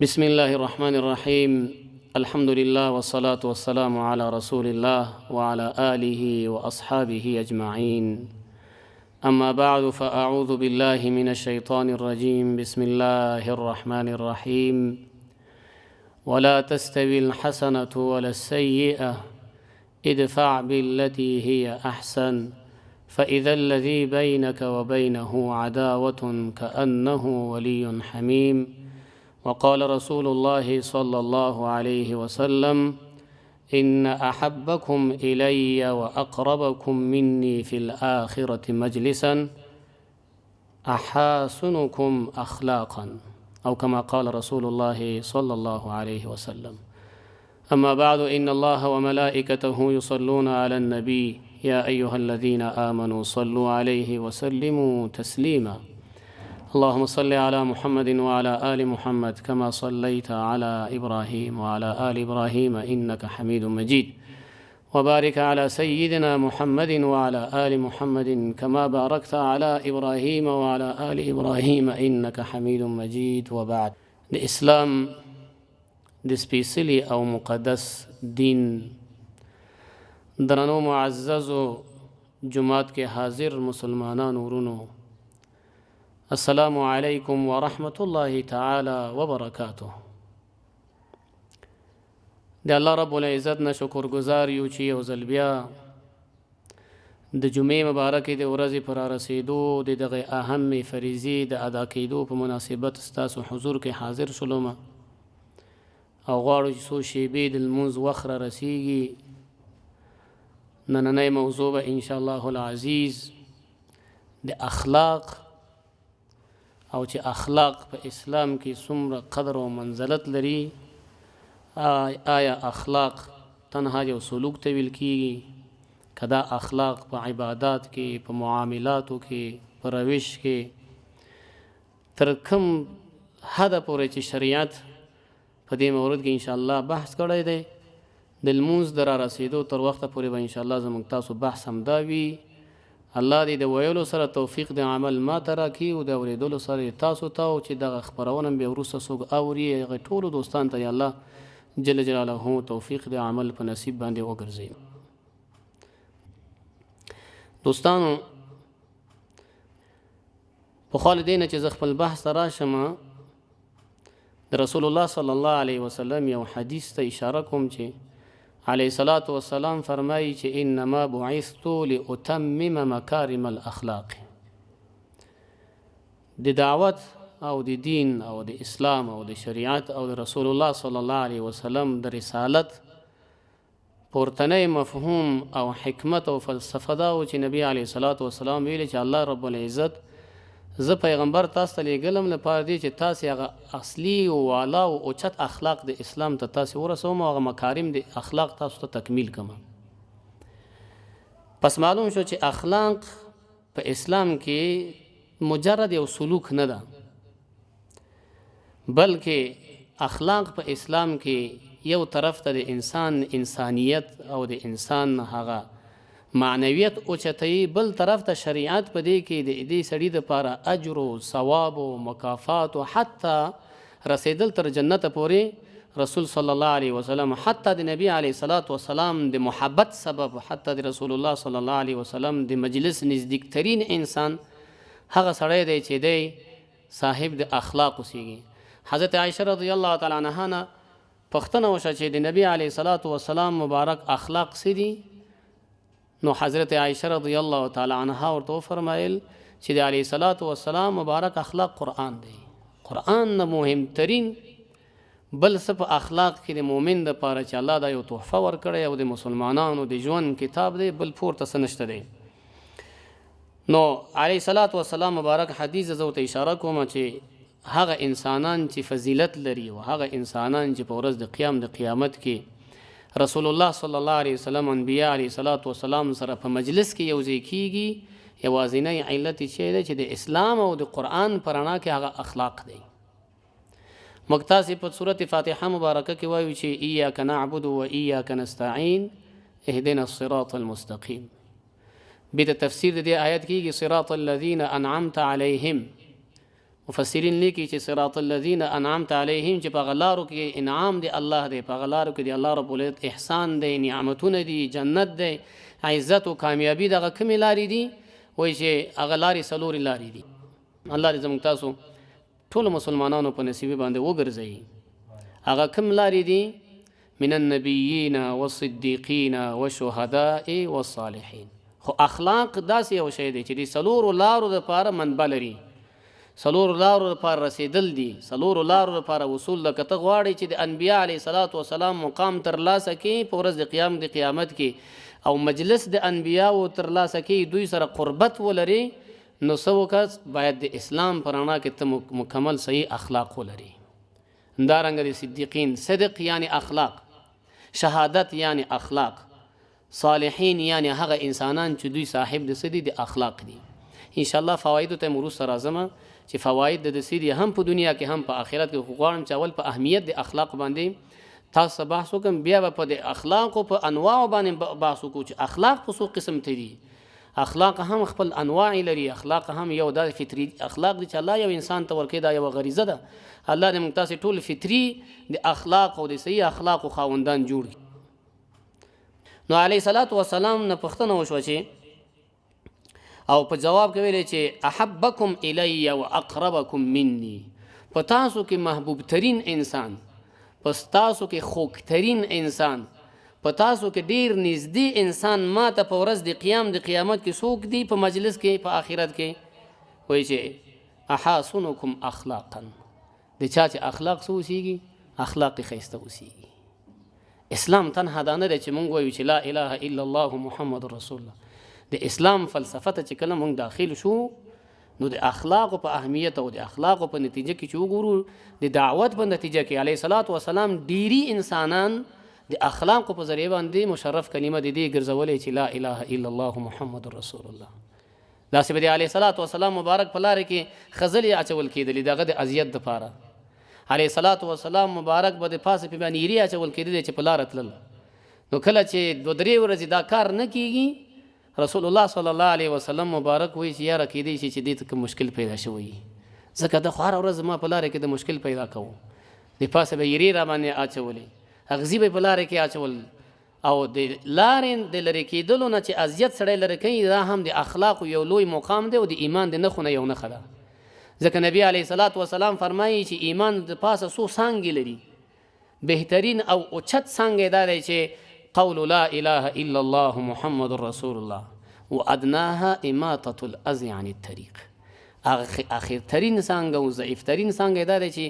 بسم الله الرحمن الرحيم. الحمد لله والصلاة والسلام على رسول الله وعلى آله وأصحابه أجمعين. أما بعد فأعوذ بالله من الشيطان الرجيم. بسم الله الرحمن الرحيم. ولا تستوي الحسنة ولا السيئة ادفع بالتي هي أحسن فإذا الذي بينك وبينه عداوة كأنه ولي حميم. وقال رسول الله صلى الله عليه وسلم: إن أحبكم إلي وأقربكم مني في الآخرة مجلسا أحاسنكم أخلاقا، أو كما قال رسول الله صلى الله عليه وسلم. أما بعد، إن الله وملائكته يصلون على النبي يا أيها الذين آمنوا صلوا عليه وسلموا تسليما. اللهم صل على محمد وعلى آل محمد كما صليت على إبراهيم وعلى آل إبراهيم إنك حميد مجيد، وبارك على سيدنا محمد وعلى آل محمد كما باركت على إبراهيم وعلى آل إبراهيم إنك حميد مجيد. وبعد، الإسلام د سپیڅلی او مقدس دین درنو معززو جماعت کے حاضر مسلمانان ورونو، السلام علیکم ورحمۃ اللہ تعالی وبرکاتہ. د الله رب العزت نه شکر گزار یو چې یو ځل بیا د جمعې مبارکې د ورځې پر رسیدو د دغه اهم فریضې د ادا کېدو په مناسبت ستاسو حضور کې حاضر شولم او غواړو چې څو شیبې د لمونځ وخت را رسیږي. نننۍ موضوع به انشاءالله العزیز د اخلاق او چې اخلاق په اسلام کې څومره قدر او منزلت لري. آیا اخلاق تنها یو سلوک ته ویل کېږي که دا اخلاق په عبادات کې، په معاملاتو کې، په روش کې تر کوم حده پورې چې شریعت په دې مورد کې انشاءالله بحث کړی دی. د لمونځ د را رسېدو تر وخته پورې به انشاءالله زموږ تاسو بحث همدا وي. الله دې د ویلو سره توفیق د عمل ما ته راکړي او د اورېدلو سره تاسو ته، او چې دغه خپرونه بیا وروسته څوک اوري هغه ټولو دوستانو ته یې الله جل جلاله توفیق د عمل په نصیب باندې وګرځوي. دوستانو، پخوا له دې نه چې زه خپل بحث ته راشم، د رسول الله صلی الله علیه وسلم یو حدیث ته اشاره کوم چې علیه الصلاة والسلام فرمایي چې انما بعثت لاتمم مکارم الاخلاق. د دعوت او د دین او د اسلام او د شریعت او د رسول الله صلی الله علیه وسلم د رسالت پورتنی مفهوم او حکمت او فلسفه دا و چې نبی علیه الصلاة والسلام ویلي چې الله رب العزت زه پیغمبر تاسو ته لیږلم لپاره دی چې تاسې هغه اصلي او والا او اوچت اخلاق د اسلام ته تاسې ورسوم او هغه مکارم د اخلاق تاسو ته تکمیل کړم. پس معلوم شو چې اخلاق په اسلام کې مجرد یو سلوک نه ده، بلکې اخلاق په اسلام کې یو طرف ته د انسان انسانیت او د انسان هغه معنویت اوچتوي، بل طرف ته شریعت په دې کې د دې سړي دپاره اجر او ثواب او مکافات او حتی رسیدل تر جنت پورې رسول صلی الله علیه وسلم، حتی د نبی علیه الصلاة والسلام د محبت سبب، حتی د رسول الله صلی الله علیه وسلم د مجلس نزدیکترین انسان هغه سړی دی چې دی صاحب د اخلاق اوسیږي. حضرت عایشه رضی الله تعالی عنها نه پوښتنه وشوه چې د نبی علیه الصلاة والسلام مبارک اخلاق څه دي؟ نو حضرت عایشه رضی الله تعالی عنها ورته وفرمایل چې د علیه الصلاة والسلام مبارک اخلاق قرآن دی. قرآن نه مهمترین بل څه په اخلاق کې د مؤمن دپاره چې الله دا یو تحفه ورکړی او د مسلمانانو د ژوند کتاب دی، بل پورته څه نشته دی. نو علیه الصلاة والسلام مبارک حدیث زه ورته اشاره کوم چې هغه انسانان چې فضیلت لري او هغه انسانان چې په ورځ د قیام د قیامت کې رسول الله صلی الله علیه وسلم انبیاء علیه الصلاة والسلام سره په مجلس کې یو ځای کېږي، یوازینی علت یې دی چې د اسلام او د قرآن په رڼا کې هغه اخلاق دی. موږ تاسې په صورت فاتحه مبارکه کې وایو چې ایاک نعبد و ایاک نستعین اهدنا الصراط المستقیم. بیا د تفسیر د دې آیت کېږي صراط الذین انعمت علیهم مفسرین لیکي چې صراط الذین انعمت علیهم چې په هغه لارو کې انعام دی الله دی، په هغه لارو کې دی الله رب العزت احسان دی، نعمتونه دي، جنت دی، عزت او کامیابي دغه کومې لارې دي؟ وایي چې هغه لارې څلورې لارې دي. الله دې زموږ تاسو ټولو مسلمانانو په نصیب باندې وګرځوي. هغه کوم لارې دي؟ من النبیین والصدیقین والشهداء والصالحین. خو اخلاق داسې یو شی دی چې د څلورو لارو دپاره منبع لري، څلورو لارو دپاره رسېدل دي، څلورو لارو دپاره وصول ده. که ته غواړې چې د انبیا علیه صلات وسلام مقام ترلاسه کړي په ورځ د قیامت کې او مجلس د انبیاو ترلاسه کړي، دوی سره قربت ولري، نو څه وکړه؟ باید د اسلام په رڼا کې ته مکمل صحیح اخلاق ولري. همدارنګه د صدیقین، صدق یعنی اخلاق، شهادت یعنی اخلاق، صالحین یعنی هغه انسانان چې دوی صاحب د څه دي؟ د اخلاق دي. انشاءالله فوایدو ته وروسته راځم چې فواید د څه دي هم په دنیا کې هم په آخرت کې. خو غواړم چې اول په اهمیت د اخلاق باندې تاسو بحث وکړم، بیا به په د اخلاقو په انواعو باندې بحث وکړو چې اخلاق په څو قسم ته دي. اخلاق هم خپل انواع لري، اخلاق هم یو د فطري اخلاق دي چې الله یو انسان ته ورکړي، دا یو غریزه ده. الله دې موږ تاسې ټول فطري د اخلاق او د صحیح اخلاقو خاوندان جوړ کړي. نو علیه صلات وسلام نه پوښتنه وشوه چې او په جواب کې ویلې چې احبکم الی و اقربکم منی، په تاسو کې محبوب ترین انسان، په تاسو کې خوږترین انسان، په تاسو کې ډیر نږدې انسان ما ته په ورځ د قیامت کې څوک دی؟ په مجلس کې په آخرت کې وایي چې احاسنکم اخلاقا، د چا چې اخلاق څه اوسیږي؟ اخلاق ښایسته اوسیږي. اسلام تنها دا نه دی چې مونږ وایو چې لا اله الا الله محمد رسول الله. د اسلام فلسفه ته چې کله مونږ داخل شو نو د اخلاقو په اهمیت او د اخلاقو په نتیجه کې چې وګورو د دعوت په نتیجه کې علیه صلات وسلام ډیری انسانان د اخلاقو په ذریعه باندې مشرف کلمه د دې ګرځولې چې لا اله الا الله محمد رسول الله. داسې به د علیه صلات وسلام مبارک په لارې کې خزلې اچول کېدلې دغه د اذیت دپاره. علیه صلات وسلام مبارک به د پاسه پې باندې ایرې اچول کېدلې چې په لاره تلل. نو کله چې 2-3 ورځې دا کار نه کېږي، رسول الله صلی الله علیه وسلم مبارک وایي چې یاره کېدی شي چې دې ته کوم مشکل پیدا شوی، ځکه د خو هره ورځ ما په لاره کې د مشکل پیدا کوو. د پاسه به ایرې را باندې اچولې، اغزي به په لاره کې اچول، او د لارې د لرې کېدلو نه چې اذیت سړی لرې کوي، دا هم د اخلاقو یو لوی مقام دی او د ایمان د نښو نه یو نښه ده. ځکه نبی علیه صلات وسلام فرمایي چې ایمان د پاسه څو څانګې لري، بهترین او اوچت څانګې دا دی چې قول لا اله الا الله محمد رسول الله وادناها اماطة الاذى عن الطريق. اخرترین څانګه او ضعیفترین څانګه دا دی چې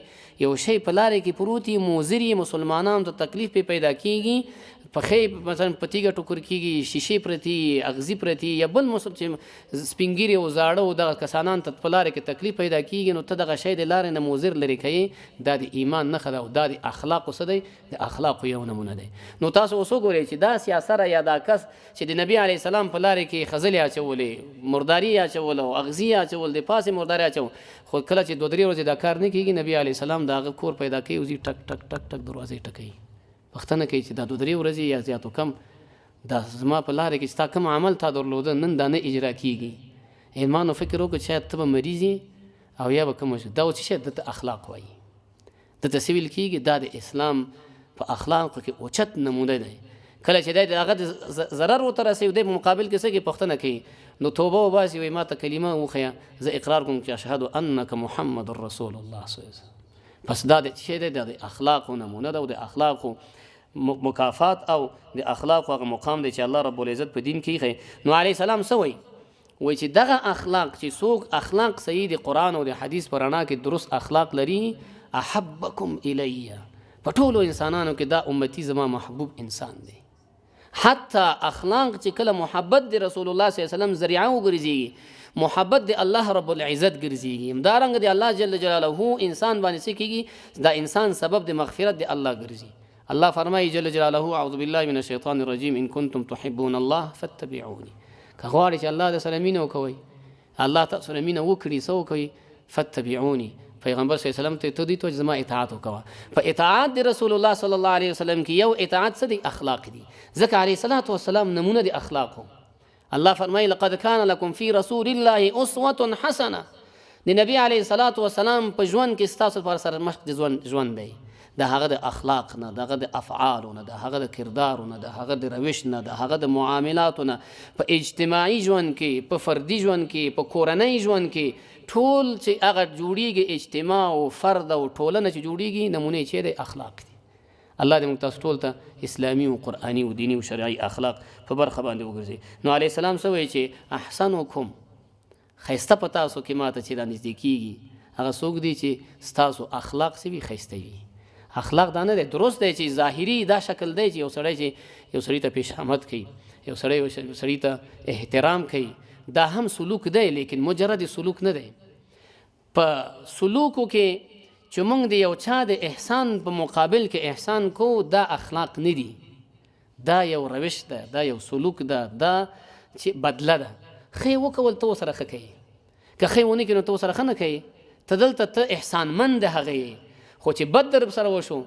یو شی په لارې کې پروت وي، مضر یي، مسلمانانو ته تکلیف پې پیدا کېږي، پښې مثلا په تیږه ټوکر کېږي، شیشې پرتي، اغزي پرتي، یا بل مسلم چې سپین ږیري او زاړه او دغه کسانان ته په لارې کې تکلیف پیدا کېږي، نو ته دغه شی د لارې نه مضر لرې کوې، دا د ایمان نښه ده او دا د اخلاقو څه دی؟ د اخلاقو یو نمونه دی. نو تاسو اوس وګورئ چې دا سیاسره یا دا کس چې د نبي علیه السلام په لارې کې خزلې اچولې، مرداري اچول او اغزي اچول، د پاسې مرداري اچول، خو کله چې 2-3 ورځې دا کار نه کېږي، نبي علیه السلام د هغه کور پیدا کوي، وزي ټک ټک ټک ټک دروازې ټکوي، پوښتنه کوي چې دا 2-3 ورځې یا زیات و کم دا زما په لاره کې ستا کوم عمل تا درلوده نن دا نه اجرا کېږي. ایمان و فکر وکړه شاید ته به مریض یې او یا به کوم دا و چې شاید دته اخلاق وایي، دته څه ویل کېږي؟ دا د اسلام په اخلاقو کې اوچت نمونه دی. کله چې دی د هغه د ضرر ورته رسوي، دی په مقابل کې څه کوي؟ پوښتنه کوي، نو توبه وباسي، وایي ما ته کلمه وښیه، زه اقرار کوم چې اشهد انک محمد رسول الله صلی الله علیه وسلم. پس دا د شی دی، د اخلاقو نمونه ده او د اخلاقو مکافات او د اخلاقو هغه مقام دی چې الله رب العزت په دین کې ایښی. نو علیه السلام څه وایي؟ وایي چې دغه اخلاق چې څوک اخلاق صحیح د قرآن او د حدیث په رڼا کې درست اخلاق لري، احبکم الی، په ټولو انسانانو کې دا امتی زما محبوب انسان دی. حتی اخلاق چې کله محبت د رسول الله صلی الله علیه وسلم ذریعه وګرځي، محبت د الله رب العزت ګرځي، همدارنګه د الله جل جلاله انسان باندې څه کېږي؟ دا انسان سبب د مغفرت د الله ګرځي. الله فرمایي جل جلاله اعوذ بالله من الشیطان الرجیم ان کنتم تحبون الله فاتبعوني. که غواړئ چې الله د سره مینه وکوئ، الله تاسو سره مینه وکړي، څه وکوئ؟ فاتبعوني. پیغمبر صلی الله علیه وسلم ته دی ته زما اطاعت وکوه. په اطاعت د رسول الله صلی الله علیه وسلم کې یو اطاعت څه دی؟ اخلاق دي. ځکه علیه الصلاة والسلام نمونه د اخلاقو. الله فرمایي لقد کان لکم فی رسول الله اسوة حسنه. د نبی علیه الصلاة والسلام په ژوند کې ستاسو لپاره سره مخ د ژوند دی، د هغه د اخلاق نه، د هغه د افعالو نه، د هغه د کردارو نه، د هغه د روش نه، د هغه د معاملاتو نه، په اجتماعي ژوند کې، په فردي ژوند کې، په کورنۍ ژوند کې، ټول چې هغه جوړیږي اجتماع او فرد او ټولنه چې جوړیږي، نمونه یې د اخلاق دي. الله دې موږ تاسو ټول ته اسلامي او قرآني او دیني او شرعي اخلاق په برخه باندې وګرځي. نو علیه السلام څه وایي چې احسنکم، ښایسته په تاسو کې ماته چې رانږدې کېږي هغه څوک دی چې ستاسو اخلاق څه وي، ښایسته وي. اخلاق دا نه دی، درست دی چې ظاهري دا شکل دی چې یو سړی ته پیشامد کوي، یو سړی ته احترام کوي، دا هم سلوک دی، لیکن مجرد سلوک نه دی. په سلوکو کې چې موږ د یو چا د احسان په مقابل کې احسان کو، دا اخلاق نه دي، دا یو روش ده، دا یو سلوک ده، دا چې بدله ده. ښې وکول ته ورسره ښه کوي، که ښې ونه کړي نو ته ورسره ښه نه کوي، ته دلته ته احسانمند د هغه یې. خو چې بد در سره وشو،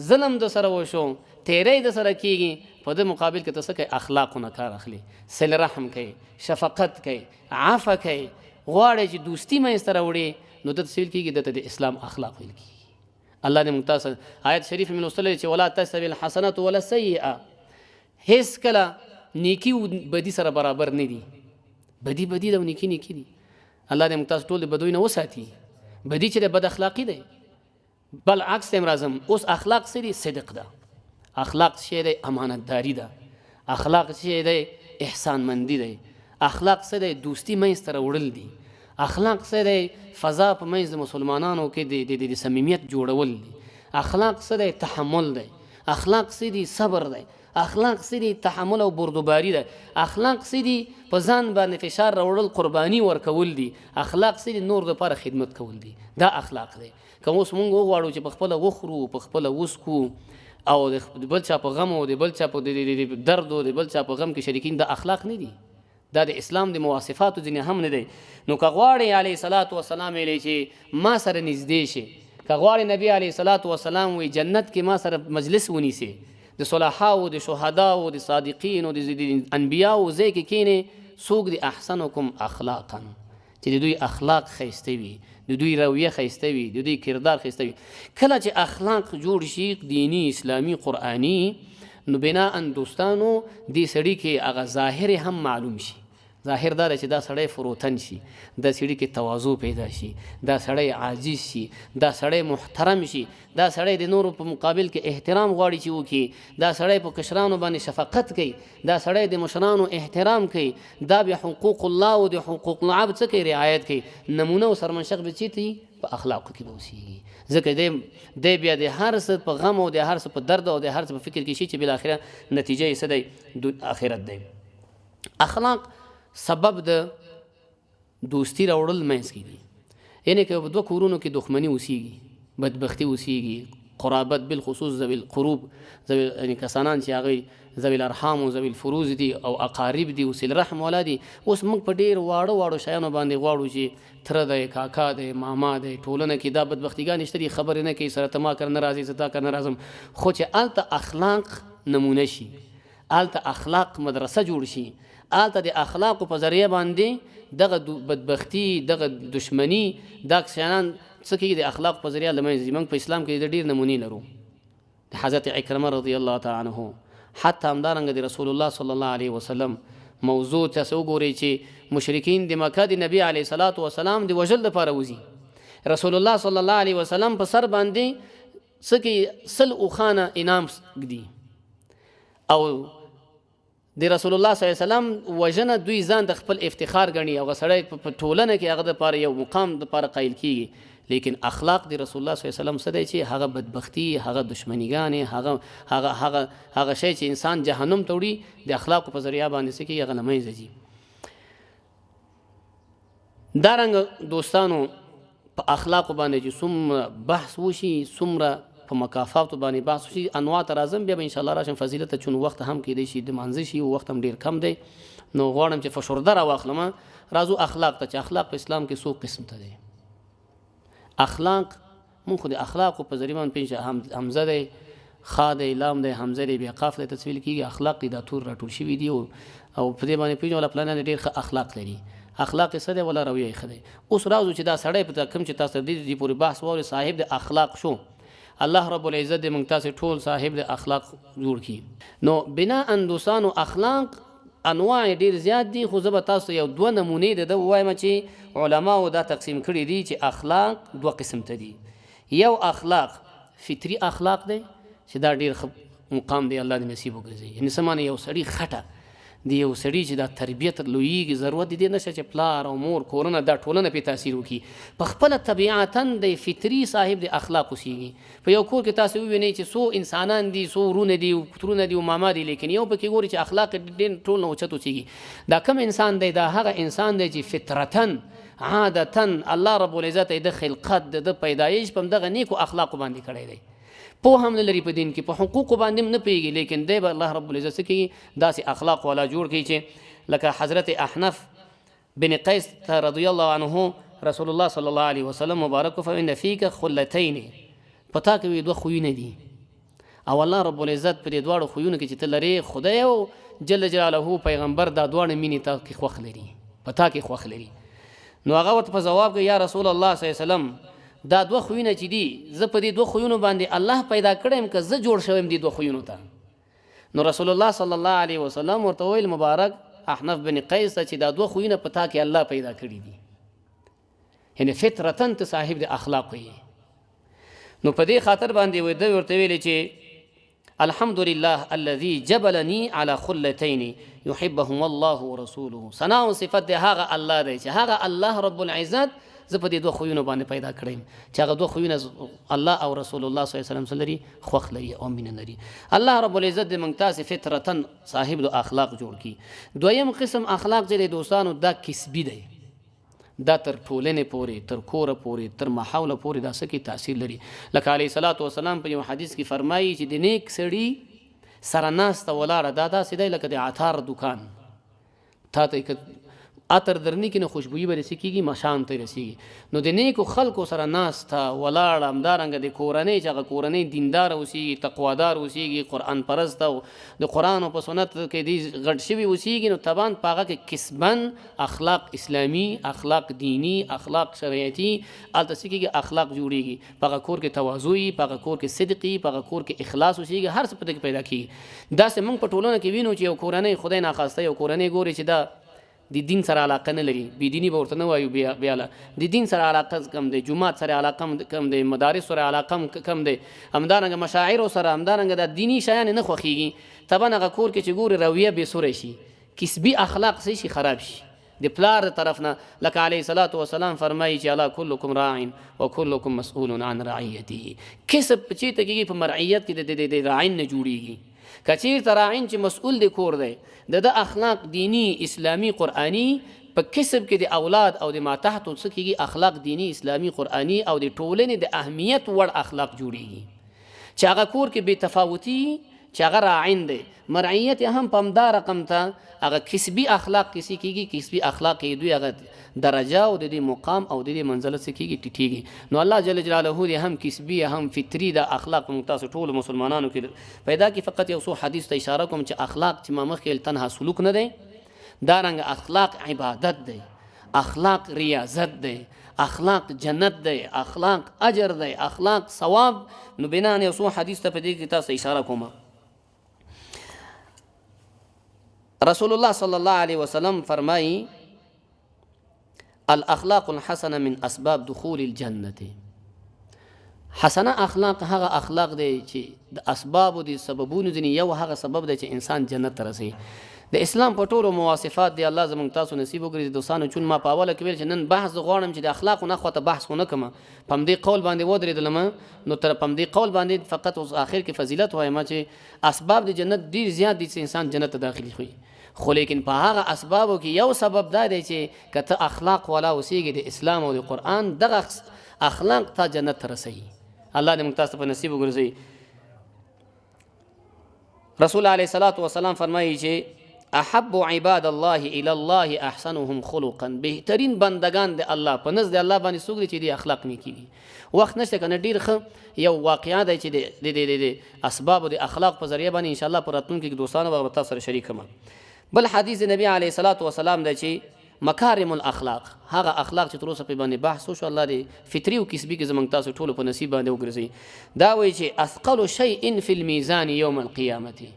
ظلم د سره وشو، تیری د سره کېږي، په د مقابل کې ته څه کوي، اخلاقو نه کار اخلي، صله رحم کوي، شفقت کوي، عفو کوي، غواړي چې دوستي منځته راوړي، نو دته څه ویل کېږي، دته د اسلام اخلاق ویل کېږي. الله دې موږ ته آیت شریف مې لوستلی چې ولا تستوي الحسنة ولا السیئة، هیڅ کله نیکي او بدي سره برابر نه دي، بدي بدي ده او نیکي نیکي دي. الله دې موږ تاسو ټول د بدوی نه وساتي. بدي چې د بد اخلاقي دی، بل عکس تیم راځم. اوس اخلاق څه دي؟ صدق ده، اخلاق څه دی؟ امانتداري ده، اخلاق څه دی؟ احسانمندي دی، اخلاق څه دی؟ دوستي منځته راوړل دي، اخلاق څه دی؟ فضا په منځ د مسلمانانو کې د صمیمیت جوړول دي، اخلاق څه دی؟ تحمل دی، اخلاق څه دي؟ صبر دی، اخلاق څه دي؟ تحمل او بردباري ده، اخلاق څه دي؟ په ځان باندې فشار راوړل، قرباني ورکول دي، اخلاق څه دي؟ نور لپاره خدمت کول دي. دا اخلاق دی. که اوس مونږ وغواړو چې په خپله وخورو، په خپله وسکو، او د بل چا په غم او د بل چا په درد او د بل چا په غم کې شریکین، دا اخلاق نه دي، دا د اسلام د مواصفاتو ځینې هم نه دی. نو که غواړې علیه الصلاة والسلام ویلی چې ما سره نږدې شي، که غواړې نبی علیه الصلاة والسلام وی جنت کې ما سره مجلس ونیسي، د صلحاو، د شهداو، د صادقینو، د انبیاو ځای کې کښېنې، څوک د احسنکم اخلاقا، چې د دوی اخلاق ښایسته وي، د دوی رویه ښایسته وي، د دوی کردار ښایسته وي. کله چې اخلاق جوړ شي دینی، اسلامي، قرآني، نو بناء دوستانو دې سړي کې هغه ظاهر هم معلوم شي. ظاهر دا چې دا سړی فروتن شي، دا سړي کې تواضع پیدا شي، دا سړی عاجز شي، دا سړی محترم شي، دا سړی د نورو په مقابل کې احترام غواړي چې وکړي، دا سړی په کشرانو باندې شفقت کوي، دا سړی د مشرانو احترام کوي، دا بیا حقوق الله او د حقوق العبد څه کوي؟ رعایت کوي. نمونه او سرمنشق به چیرته په اخلاقو کې به اوسېږي. ځکه دی بیا د هر څه په غم او د هر څه په درد او د هر څه په فکر کې شي چې بالاخره نتیجه یې څه دی؟ آخرت دی. اخلاق سبب د دوستی راوړل منځ کې دي. یعنې که په دوه کورونو کې دښمني اوسېږي، بدبختي اوسېږي، قرابت بالخصوص ذوي القروب، یعنې کسانان چې هغوی ذوي الارحام او ذوي الفروز دي او اقارب دي او صله رحم والا دي، اوس موږ په ډېر واړو شیانو باندې غواړو چې تره دی، کاکا دی، ماما دی، ټولنه کې دا بدبختیګانې شته دي، خبرې نه کوي سره، ته ما کر نه راځي، زه تا کر نه راځم. خو چې هلته اخلاق نمونه شي، هلته اخلاق مدرسه جوړ شي، هلته د اخلاقو په ذریعه باندې دغه بدبختي، دغه دشمني، دا شیان څه کېږي؟ د اخلاق په ذریعه له منځه ځي. موږ په اسلام کې د ډېر نمونې لرو، د حضرت عکرمه رضی الله تعالی عنه، حتی همدارنګه د رسول الله صلی الله علیه وسلم موضوع تاسو وګورئ چې مشرکین د مکه د نبی علیه الصلاة والسلام د وژل دپاره وځي. رسول الله صلی الله علیه وسلم په سر باندې څه کوي؟ 100 اوښانه انعام ږدي، او د رسول الله صلی الله علیه وسلم وژنه دوی ځان د خپل افتخار ګڼي، هغه سړی په ټولنه کې هغه دپاره یو مقام دپاره قایل کېږي. لیکن اخلاق د رسول الله صلی الله علیه وسلم څه دی چې هغه بدبختي، هغه دشمنیګانې، هغه شی چې انسان جهنم ته وړي، د اخلاقو په ذریعه باندې څه کېږي؟ هغه له منځه ځي. دارنګه دوستانو په اخلاقو باندې چې څومره بحث وشي، څومره په مکافاتو باندې بحث وشي، انواع ته راځم، بیا به انشاءالله راشم فضیلت ته، چون وخت هم کېدی شي د مانځه شي، وخت هم ډېر کم دی، نو غواړم چې فشرده راواخلم. راځو اخلاق ته، چې اخلاق په اسلام کې څو قسم ته دی. اخلاق مونږ خو د اخلاقو په ذریعه باندې پېژنو، حمزه دی، خا دی، لام دی، حمزه دی، بیا قاف دی تصویل کېږي. اخلاق دی دا ټول راټول شوي دي او په دې باندې پېژنو الله پلانان ډېر ښه اخلاق لري. اخلاق څه دی ولا رویه ښه دی. اوس راځو چې دا سړی په کوم چې تاسو دې پورې بحث واورئ صاحب د اخلاق شو. الله رب العزت دې موږ تاسو ټول صاحب د اخلاق جوړ کړي. نو بنا اندوسانو اخلاق انواع ډیر زیات دي، خو زه به تاسو یو دوه نمونې د ده ووایم چې علماو دا تقسیم کړي دي چې اخلاق دوه قسم ته دي. یو اخلاق فطري اخلاق دی چې دا ډیر مقام دی الله دې نصیب وګرځي. یعنې څه معنی یو سړي خټه د یو سړي چې دا تربیت لویږي ضرورت دې نشته چې پلار او مور کورونه دا ټولنه پې تاثیر وکړي. په خپله طبیعتا د فطري صاحب د اخلاق اوسېږي. په یو کور کې تاسو ووینئ چې څو انسانان دي، څو ورونه دي، پترونه دي او ماما دي، لیکن یو پکې ګوري چې اخلاق ډېر ټول نه اوچت اوسېږي. دا کوم انسان دی؟ دا هغه انسان دی چې فطرتا عادتا الله رب العزت یې د خلقت د پیدایش په همدغه نیکو اخلاقو باندې کړی دی. پوه هم نه لري په دین کې، په حقوقو باندې هم نه پوهېږي، لیکن دی به الله رب العزت څه کوي؟ داسې اخلاق والا جوړ کړي چې لکه حضرت احنف بن قیس رضی الله عنه رسول الله صلی الله علیه وسلم مبارک فإن فیک خلتین، په تا کې دوه خویونه دي او الله رب العزت په دې دواړو خویونو کې چې ته لرې خدای او جل جلاله پیغمبر دا دواړه مینې تا کې خوښ لري، په تا کې خوښ لري. نو هغه ورته په جواب کې یا رسول الله صلی الله علیه وسلم دا دوه خویونه چې دي زه په دې دوه خویونو باندې الله پیدا کړی یم که زه جوړ شوی یم دې دوه خویونو ته؟ نو رسول الله صلی الله علیه وسلم ورته وویل مبارک احنف بن قیس چې دا دوه خویونه په تا کې الله پیدا کړي دي، یعنې فطرتا ته صاحب د اخلاق یې. نو په دې خاطر باندې ده ورته ویلې چې الحمدلله الذي جبلني على خلتين يحبهم الله ورسوله. ثنا او صفت د هغه الله دی چې هغه الله رب العزت زه په دې دوه خویونو باندې پیدا کړی یم چې هغه دوه خویونه الله او رسول الله صلی الله علیه وسلم سره لري، خوښ لري او مینه لري. الله رب العزت دې موږ تاسې فطرتا صاحب د اخلاق جوړ کړي. دویم قسم اخلاق چې دی دوستانو دا کسبي دی، دا تر ټولنې پورې، تر کوره پورې، تر ماحوله پورې دا څه کې تاثیر لري. لکه علیه صلات وسلام په یو حدیث کې فرمایي چې د نیک سړي سره ناسته ولاړه دا داسې دی لکه د عطار دکان، تا ته عطر درنی کې نه خوشبویي به رسې کېږي مشان ته رسېږي. نو د نیکو خلکو سره ناسته ولاړه همدارنګه د کورنۍ چې هغه کورنۍ دینداره اوسېږي، تقوادار اوسېږي، قرآن پرست او د قرآن او په سنت کې دی غټ شوي اوسېږي، نو طبعا په هغه کې کسبن اخلاق اسلامي، اخلاق دینی، اخلاق شریعتي هلته څه کېږي؟ اخلاق جوړېږي. په هغه کور کې تواضع وي، په هغه کور کې صدق وي، په هغه کور کې اخلاص اوسېږي، هر څه په دې کې پیدا کېږي. داسې موږ په ټولنه کې وینو چې یو کورنۍ خدای ناخواسته یو کورنۍ ګوري چې دا د دین سره علاقه نه لري، بېدیني به ورته نه وایو، بیاله د دین سره علاقه کم دی، جومات سره علاقه کم دی، مدارس سره علاقه کم دی، همدارنګه مشاعرو سره همدارنګه د دیني شیان نه خوښېږي. طبعا هغه کور کې چې ګوري رویه بې سوره شي، کسبي اخلاق څه شي؟ خراب شي د پلار طرف نه. لکه علیه صلات وسلام فرمایي چې الا کلکم راع وکلکم مسئول عن رعیته. کسب چېرته کېږي؟ په مرعیت کې د راعین نه جوړېږي. که چېرته راعین چې مسؤول د کور دی، د اخلاق دینی اسلامی قرآنی په کسب کې د اولاد او د ماتحتو څه کېږي؟ اخلاق دینی اسلامی قرآنی او د ټولنې د اهمیت وړ اخلاق جوړېږي چې هغه کور کې بې تفاوتي چې هغه راعین دی، مرعیت هم په همدا رقم ته هغه کسبي اخلاق کسی کېږي، کسبي اخلاق کې دوی هغه درجه او د دې مقام او د دې منزله څه کېږي؟ ټیټېږي. نو الله جل جلاله دې هم کسبي هم فطري د اخلاق موږ تاسو ټولو مسلمانانو کې پیدا کړي. فقط یو څو حدیث ته اشاره کوم چې اخلاق چې ما مخکې تنها سلوک نه دی، دارنګه اخلاق عبادت دی، اخلاق ریاضت دی، اخلاق جنت دی، اخلاق اجر دی، اخلاق ثواب. نو بنا یو څو حدیث ته په دې کې تاسو اشاره کوم. رسول الله صلی الله علیه وسلم فرمایي الاخلاق الحسنه من اسباب دخول الجنه. حسنه اخلاق هغه اخلاق دی چې د اسباب او د سببونو ځینې یو هغه سبب دی چې انسان جنت ته رسي. د اسلام په ټولو مواصفات دی الله زموږ تاسو نصیب وکړي دوستانو. چون ما په اوله کې ویل چې نن بحث غواړم چې د اخلاقو نه خواته بحث ونه کړم، په همدې قول باندې ودرېدلم. نو تر په همدې قول باندې فقط اوس آخر کې فضیلت وایم چې اسباب د جنت ډېر زیات دي چې انسان جنت ته داخلي وي، خو لیکن په هغه اسبابو کې یو سبب دا دی چې که ته اخلاق والا اوسېږي د اسلام او د قرآن، دغه اخلاق ته جنت ته رسوي. الله دې موږ تاسو په نصیب وګرځوي. رسول علیه الصلاة والسلام فرمایي چې احب عباد الله الى الله احسنهم خلقا. بهترین بندگان د الله په نزد الله باندې څوک دي چې د اخلاق نه کیږي. وخت نشته کنه ډیر ښه یو واقعا دی چې د اسباب د اخلاق په ذریعه باندې ان شاء الله پر راتلونکي کې دوستانو به تاسو سره شریک کړم. بل حدیث نبی علیه الصلاة والسلام دی چې مکارم الاخلاق هغه اخلاق چې تر اوسه په باندې بحث وشو الله دې فطري او کسبي کې زموږ تاسو ټولو په نصیب باندې وګرځي دا وایي چې اثقل شیء فی الميزان یوم القیامة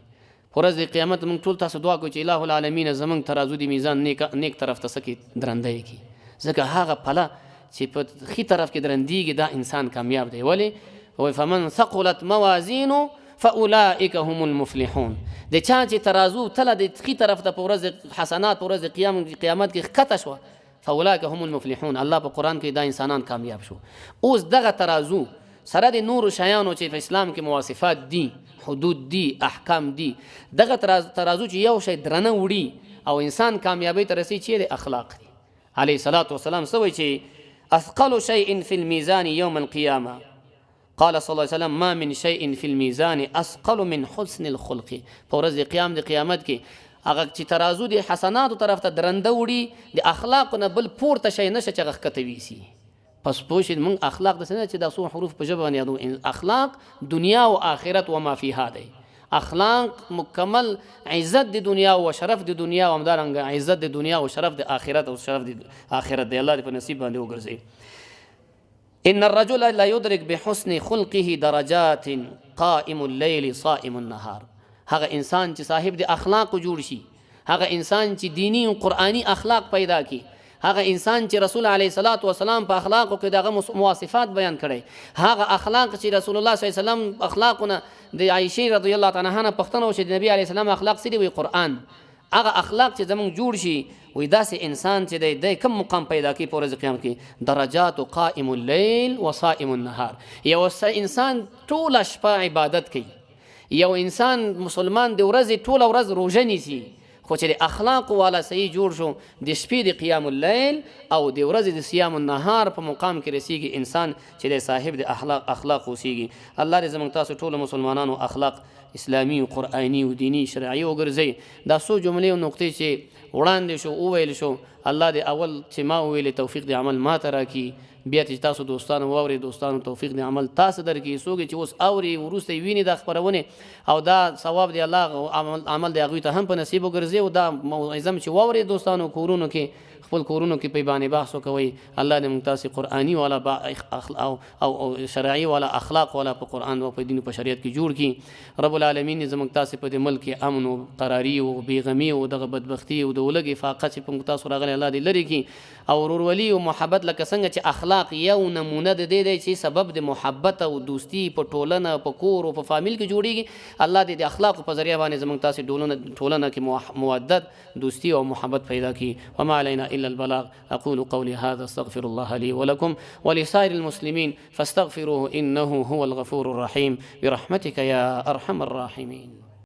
په ورځ د قیامت موږ ټول تاسو دعا کوو چې الہ العالمین زموږ ترازو د میزان نیک طرف ته سکي درندی کی ځکه هغه پله چې په ښي طرف کې درندیږي دا انسان کامیاب دی ولې وایي فمن ثقلت موازینه فاولئک هم المفلحون د چا چې ترازو تله د ښي طرف ته په ورځ حسنات په ورځ قیامت کې ښکته شوه فاولئک هم المفلحون الله په قرآن کې دا انسانان کامیاب شو اوس دغه ترازو سره د نورو شیانو چې په اسلام کې مواصفات دي حدود دي احکام دي دغه ترازو چې یو شی درنه وړي او انسان کامیابی ته رسي چې د اخلاق دي علیه الصلاة والسلام سوی چې اثقل شیء فی الميزان یوم القیامة قال صلی الله علیه وسلم ما من شیء فی الميزان اثقل من حسن الخلق په ورځ د قیامت کې هغه چې ترازو د حسناتو طرف ته درنده وړي د اخلاقو نه بل پورته شی نشته چې هغه ښکته ویسي پس پوه شئ موږ اخلاق داسې نه چې دا څو حروف په ژبه باندې یادوو اخلاق دنیا او آخرت و ما فیها دی اخلاق مکمل عزت د دنیا او شرف د دنیا او همدارنګه عزت د دنیا او شرف د آخرت او شرف د آخرت دی الله دې په نصیب باندې وګرځي ان الرجل لا يدرك بحسن خلقه درجات قائم الليل صائم النهار هغه انسان چې صاحب د اخلاق جوړ شي هغه انسان چې دینی او قرآنی اخلاق پیدا کی هغه انسان چې رسول علیه الصلاۃ والسلام په اخلاقو کې دغه مواصفات بیان کړي هغه اخلاق چې رسول الله صلی الله علیه وسلم اخلاقونه د عائشه رضی الله تعالی عنها پښتنه او چې د نبی علیه السلام اخلاق سړي وي قرآن هغه اخلاق چې زمونږ جوړ شي وای داسې انسان چې د کم مقام پیدا کی په ورځ قیامت کې درجات قائم الليل وصائم النهار یو انسان ټوله شپه عبادت کوي یو انسان مسلمان د ورځې ټوله ورځ روژه نیسي خو چې د اخلاق والا صحیح جوړ شو د شپې د قیام اللیل او د ورځې د صیام النهار په مقام کې رسیږي انسان چې د صاحب د اخلاق اوسیږي الله دې زموږ تاسو ټولو مسلمانانو اخلاق اسلامي او قرآني او دینی شرعي وګرځي دا څو جملې او نقطې چې وړاندې شو وویل شو الله دې اول چې ما وویلې توفیق د عمل ما ته راکړي بیا چې تاسو دوستانو واوري دوستانو توفیق د عمل تاسو درکې څوک چې اوس اوري وروسته ویني د خبرونه او دا ثواب دی الله عمل دی هغوی ته هم په نصیب وګرځي او دا موعظه چې واوري دوستانو کورونو کې خپل کورونو کې په باندې بحث وکوي الله دې موږ تاسو قرآني والا او شرعي والا اخلاق والا په قرآن او په دین په شریعت کې جوړ کړي رب العالمین زموږ تاسو په دې ملک کې امن او قراری او بیغمی او دغه بدبختی او د ولګي فاقه چې په تاسو راغلي الله دې لري کړي او ورورولي او محبت لکه څنګه چې اخلاق یو نمونه د دې چې سبب د محبت او دوستی په ټولنه په کور او په فامیل کې جوړیږي الله دې د اخلاق په ذریعہ باندې زموږ تاسو ټولنه کې مودت دوستی او محبت پیدا کړي وما علينا إلا البلاغ أقول قولي هذا استغفر الله لي ولكم ولسائر المسلمين فاستغفروه إنه هو الغفور الرحيم برحمتك يا أرحم الراحمين